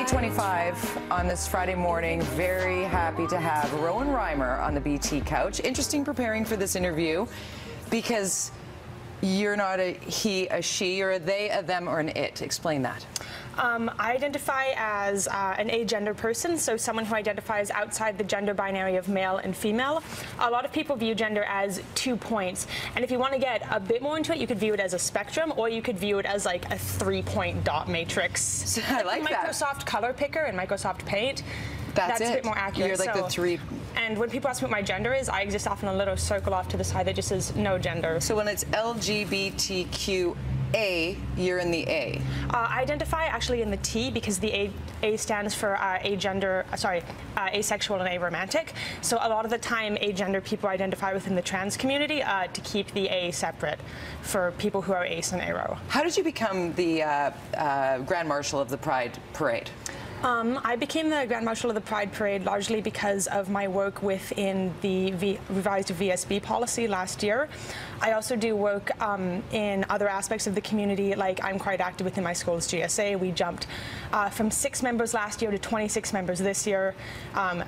8:25 on this Friday morning. Very happy to have Roan Reimer on the BT couch. Interesting preparing for this interview because you're not a he, a she, you're a they, a them, or an it. Explain that. I identify as an agender person, so someone who identifies outside the gender binary of male and female. A lot of people view gender as 2 points, and if you want to get a bit more into it, you could view it as a spectrum, or you could view it as like a 3-point dot matrix. So I like that. Microsoft Color Picker and Microsoft Paint. That's a bit more accurate. You're like the three. And when people ask me what my gender is, I exist off in a little circle off to the side that just says no gender. So when it's LGBTQA, you're in the A. I identify actually in the T because the A stands for asexual and aromantic. So a lot of the time, agender people identify within the trans community to keep the A separate for people who are ace and aro. How did you become the Grand Marshal of the Pride Parade? I became the Grand Marshal of the Pride Parade largely because of my work within the revised VSB policy last year. I also do work in other aspects of the community, like I'm quite active within my school's GSA. We jumped from 6 members last year to 26 members this year.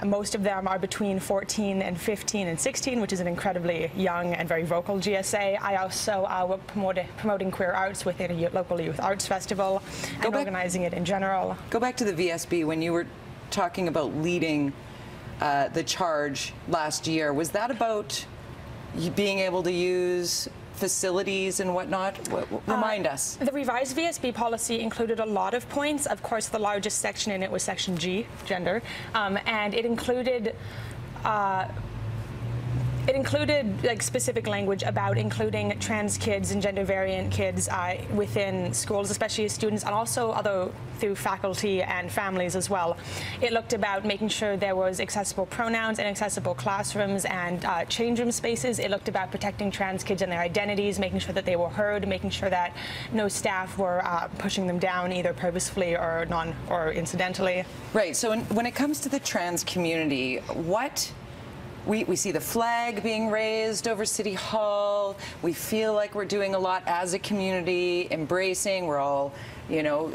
Most of them are between 14 and 15 and 16, which is an incredibly young and very vocal GSA. I also work promoting queer arts within a local youth arts festival and organizing it in general. Go back to the VSB. When you were talking about leading the charge last year, was that about you being able to use facilities and whatnot? Remind us. The revised VSB policy included a lot of points. Of course, the largest section in it was section G, gender, and it included like specific language about including trans kids and gender variant kids within schools, especially as students, and also through faculty and families as well. It looked about making sure there was accessible pronouns and accessible classrooms and change room spaces. It looked about protecting trans kids and their identities, making sure that they were heard, making sure that no staff were pushing them down either purposefully or incidentally. Right. So when it comes to the trans community, we see the flag being raised over City Hall. We feel like we're doing a lot as a community, embracing. We're all, you know,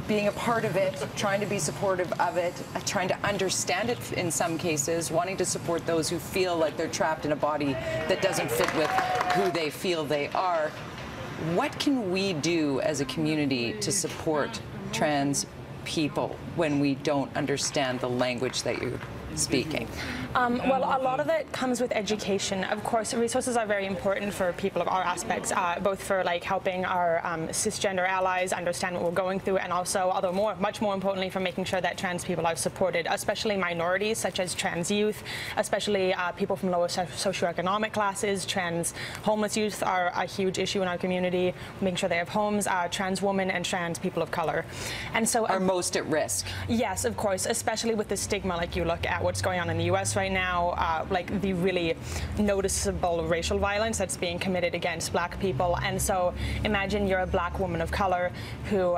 being a part of it, trying to be supportive of it, trying to understand it in some cases, wanting to support those who feel like they're trapped in a body that doesn't fit with who they feel they are. What can we do as a community to support trans people when we don't understand the language that you're speaking? Well, a lot of it comes with education. Of course, resources are very important for people of our aspects, both for like helping our cisgender allies understand what we're going through, and also, much more importantly, for making sure that trans people are supported, especially minorities such as trans youth, especially people from lower socioeconomic classes. Trans homeless youth are a huge issue in our community, making sure they have homes, trans women and trans people of color. And so are most at risk. Yes, of course, especially with the stigma, like you look at what's going on in the US right now, like the really noticeable racial violence that's being committed against black people. And so imagine you're a black woman of color who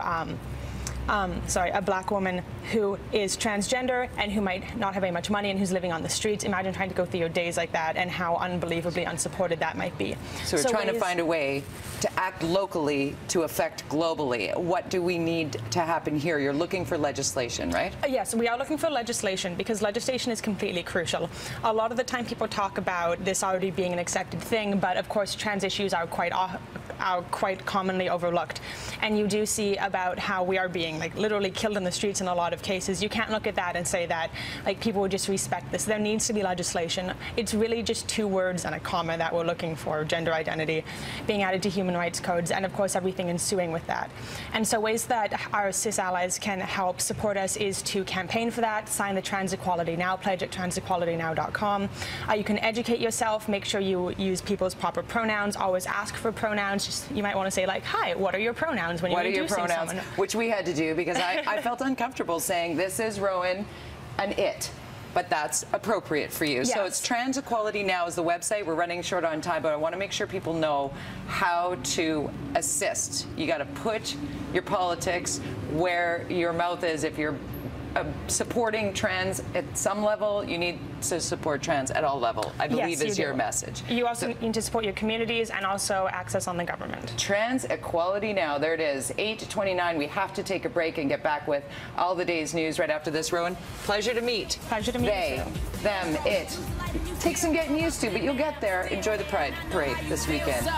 a black woman who is transgender and who might not have very much money and who's living on the streets. Imagine trying to go through your days like that and how unbelievably unsupported that might be. So we're trying to find a way to act locally to affect globally. What do we need to happen here? You're looking for legislation, right? Yes, we are looking for legislation because legislation is completely crucial. A lot of the time people talk about this already being an accepted thing, but of course trans issues are quite commonly overlooked. And you do see about how we are being like literally killed in the streets in a lot of cases. You can't look at that and say that like people would just respect this. There needs to be legislation. It's really just 2 words and a comma that we're looking for: gender identity being added to human rights codes, and of course everything ensuing with that. And so ways that our cis allies can help support us is to campaign for that, sign the Trans Equality Now pledge at transequalitynow.com. You can educate yourself, make sure you use people's proper pronouns, always ask for pronouns. You might want to say like, hi, what are your pronouns when you're introducing someone? Which we had to do because I felt uncomfortable saying this is Roan and it. But that's appropriate for you. Yes. So it's Trans Equality Now is the website. We're running short on time, but I want to make sure people know how to assist. You got to put your politics where your mouth is if you're supporting trans at some level, you need to support trans at all level, I believe, is your message. You also need to support your communities and also access on the government. Trans equality now. There it is. 8:29. We have to take a break and get back with all the day's news right after this. Roan, pleasure to meet. Pleasure to meet they, you. them, it. Takes some getting used to, but you'll get there. Enjoy the Pride Parade this weekend.